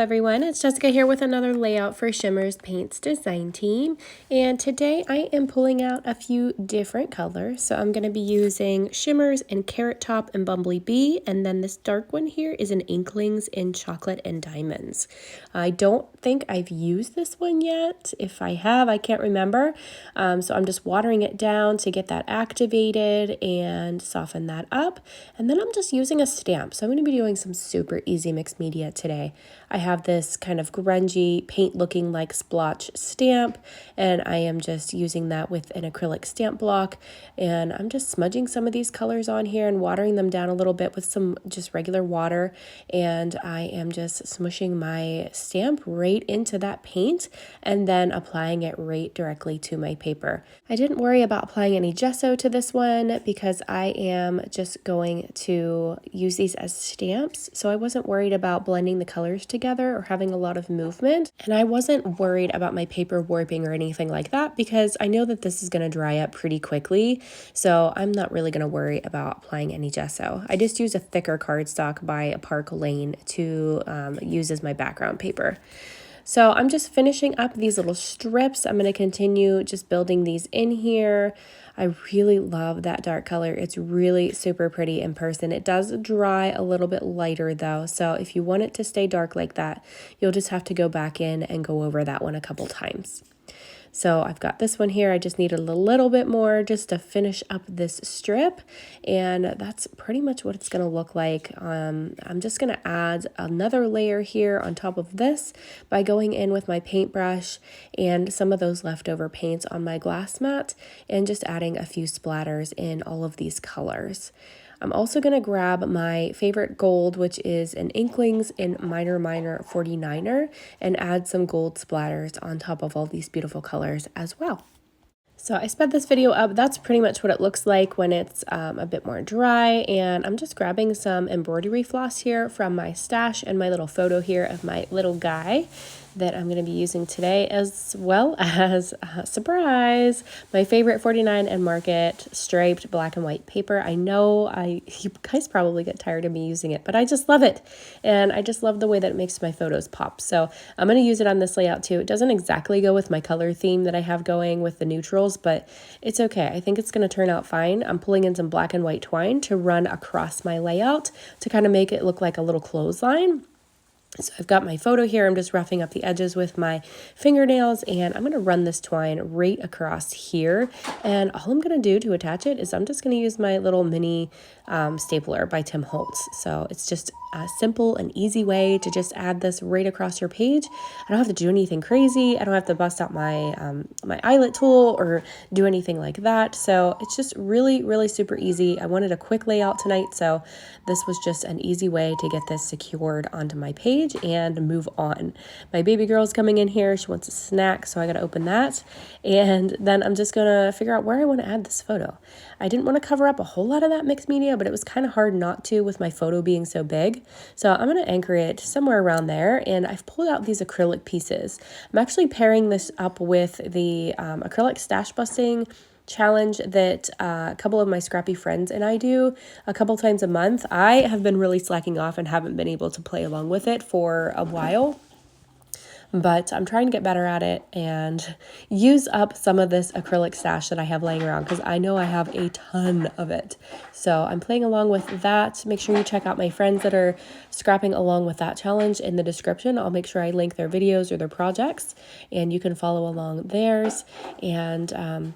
everyone, it's Jessica here with another layout for Shimmerz Paints design team, and today I am pulling out a few different colors. So I'm going to be using Shimmerz in Carrot Top and Bumbly Bee, and then this dark one here is an Inklingz in Chocolate and Diamonds. I don't think I've used this one yet. If I have, I can't remember. So I'm just watering it down to get that activated and soften that up, and then I'm just using a stamp. So I'm going to be doing some super easy mixed media today. I have this kind of grungy paint looking like splotch stamp, and I am just using that with an acrylic stamp block, and I'm just smudging some of these colors on here and watering them down a little bit with some just regular water, and I am just smushing my stamp right into that paint and then applying it right directly to my paper. I didn't worry about applying any gesso to this one because I am just going to use these as stamps, so I wasn't worried about blending the colors together or having a lot of movement, and I wasn't worried about my paper warping or anything like that because I know that this is going to dry up pretty quickly, so I'm not really going to worry about applying any gesso. I just use a thicker cardstock by Park Lane to use as my background paper. So I'm just finishing up these little strips. I'm going to continue just building these in here. I really love that dark color. It's really super pretty in person. It does dry a little bit lighter though, so if you want it to stay dark like that, you'll just have to go back in and go over that one a couple times. So I've got this one here. I just needed a little bit more just to finish up this strip, and that's pretty much what it's going to look like. I'm just going to add another layer here on top of this by going in with my paintbrush and some of those leftover paints on my glass mat and just adding a few splatters in all of these colors. I'm also going to grab my favorite gold, which is an Inklingz in Minor 49er, and add some gold splatters on top of all these beautiful colors as well. So I sped this video up. That's pretty much what it looks like when it's a bit more dry, and I'm just grabbing some embroidery floss here from my stash and my little photo here of my little guy that I'm going to be using today, as well as, surprise, my favorite 49 and Market striped black and white paper. I know you guys probably get tired of me using it, but I just love it, and I just love the way that it makes my photos pop. So I'm going to use it on this layout too. It doesn't exactly go with my color theme that I have going with the neutrals, but it's okay. I think it's going to turn out fine. I'm pulling in some black and white twine to run across my layout to kind of make it look like a little clothesline. So I've got my photo here. I'm just roughing up the edges with my fingernails, and I'm going to run this twine right across here. And all I'm going to do to attach it is I'm just going to use my little mini stapler by Tim Holtz. So it's just a simple and easy way to just add this right across your page. I don't have to do anything crazy. I don't have to bust out my my eyelet tool or do anything like that. So it's just really, really super easy. I wanted a quick layout tonight, so this was just an easy way to get this secured onto my page and move on. My baby girl's coming in here. She wants a snack, so I got to open that. And then I'm just going to figure out where I want to add this photo. I didn't want to cover up a whole lot of that mixed media, but it was kind of hard not to with my photo being so big. So I'm going to anchor it somewhere around there, and I've pulled out these acrylic pieces. I'm actually pairing this up with the Acrylic Stashbusting challenge that a couple of my scrappy friends and I do a couple times a month. I have been really slacking off and haven't been able to play along with it for a while, but I'm trying to get better at it and use up some of this acrylic stash that I have laying around because I know I have a ton of it. So I'm playing along with that. Make sure you check out my friends that are scrapping along with that challenge in the description. I'll make sure I link their videos or their projects, and you can follow along theirs. And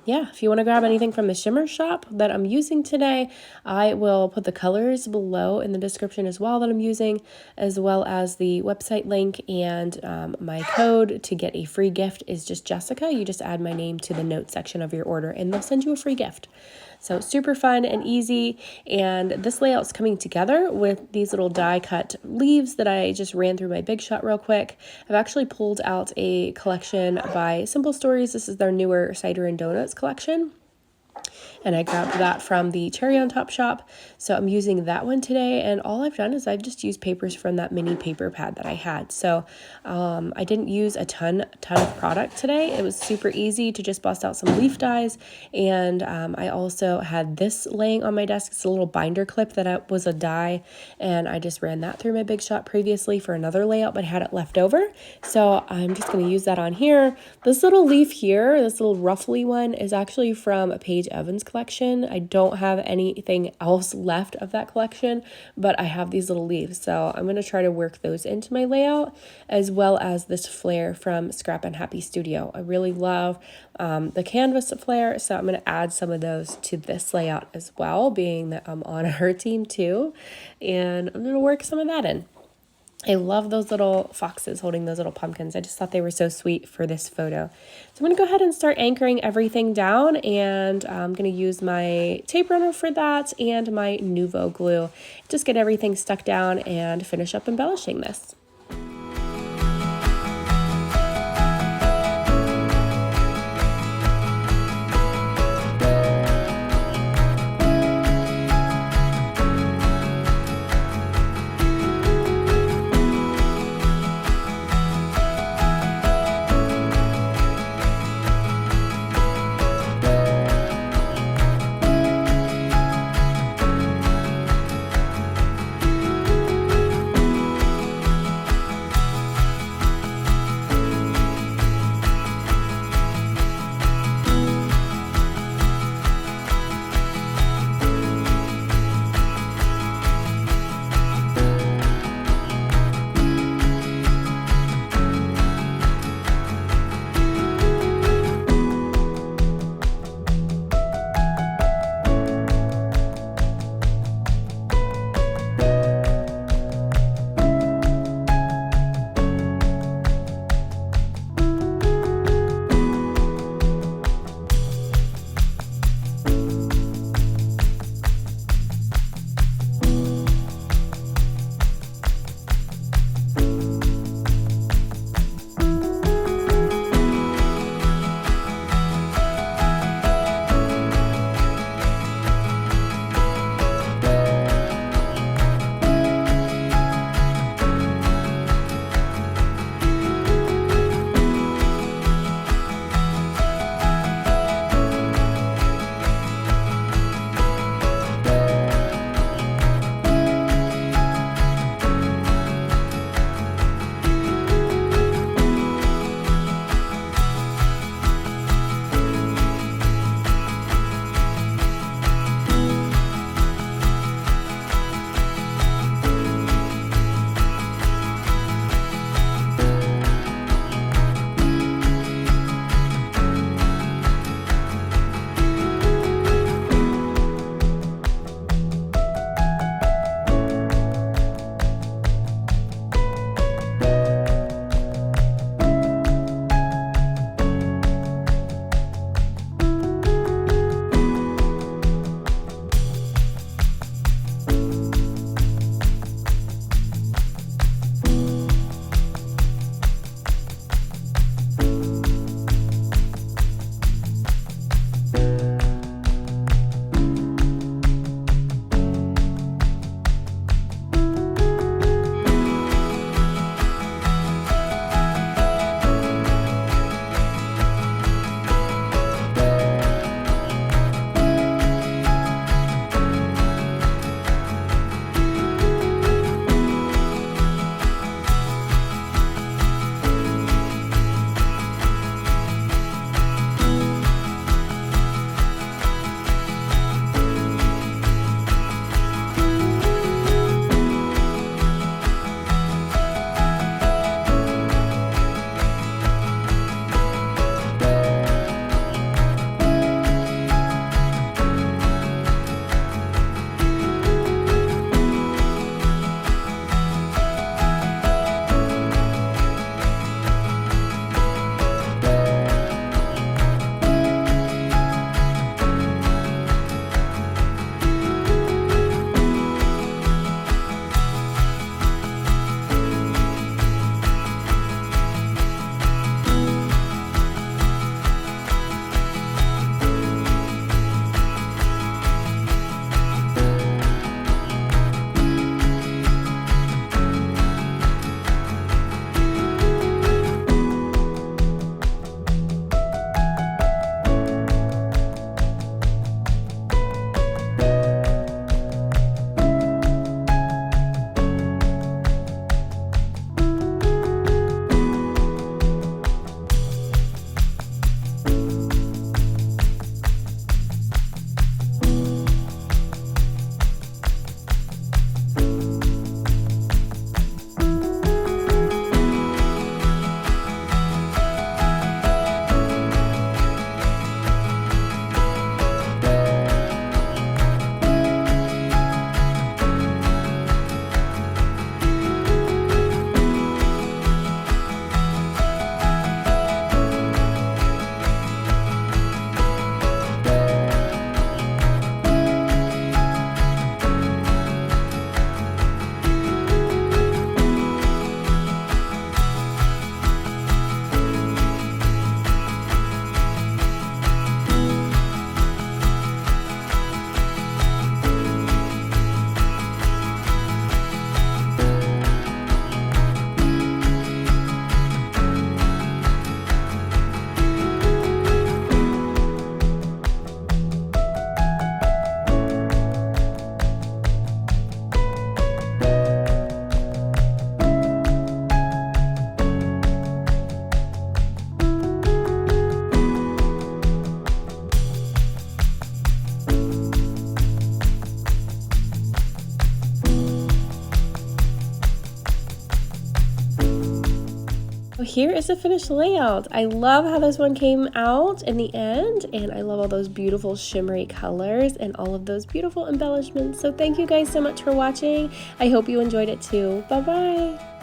yeah, if you want to grab anything from the Shimmerz shop that I'm using today, I will put the colors below in the description as well that I'm using, as well as the website link, and my code to get a free gift is just Jessica. You just add my name to the note section of your order and they'll send you a free gift. So super fun and easy, and this layout's coming together with these little die cut leaves that I just ran through my Big Shot real quick. I've actually pulled out a collection by Simple Stories. This is their newer Cider and Donuts collection. and I grabbed that from the Cherry on Top shop. So I'm using that one today, and all I've done is I've just used papers from that mini paper pad that I had. So I didn't use a ton of product today. It was super easy to just bust out some leaf dies, and I also had this laying on my desk. It's a little binder clip that was a die, and I just ran that through my Big Shot previously for another layout, but had it left over. So I'm just going to use that on here. This little leaf here, this little ruffly one, is actually from a Paige Evans collection. I don't have anything else left of that collection, but I have these little leaves. So I'm going to try to work those into my layout, as well as this Flair from Scrappin Happy Studio. I really love the canvas Flair, so I'm going to add some of those to this layout as well, being that I'm on her team too, and I'm going to work some of that in. I love those little foxes holding those little pumpkins. I just thought they were so sweet for this photo. So I'm going to go ahead and start anchoring everything down, and I'm going to use my tape runner for that and my Nuvo glue. Just get everything stuck down and finish up embellishing this. here is the finished layout. I love how this one came out in the end, and I love all those beautiful shimmery colors and all of those beautiful embellishments. So thank you guys so much for watching. I hope you enjoyed it too. Bye bye.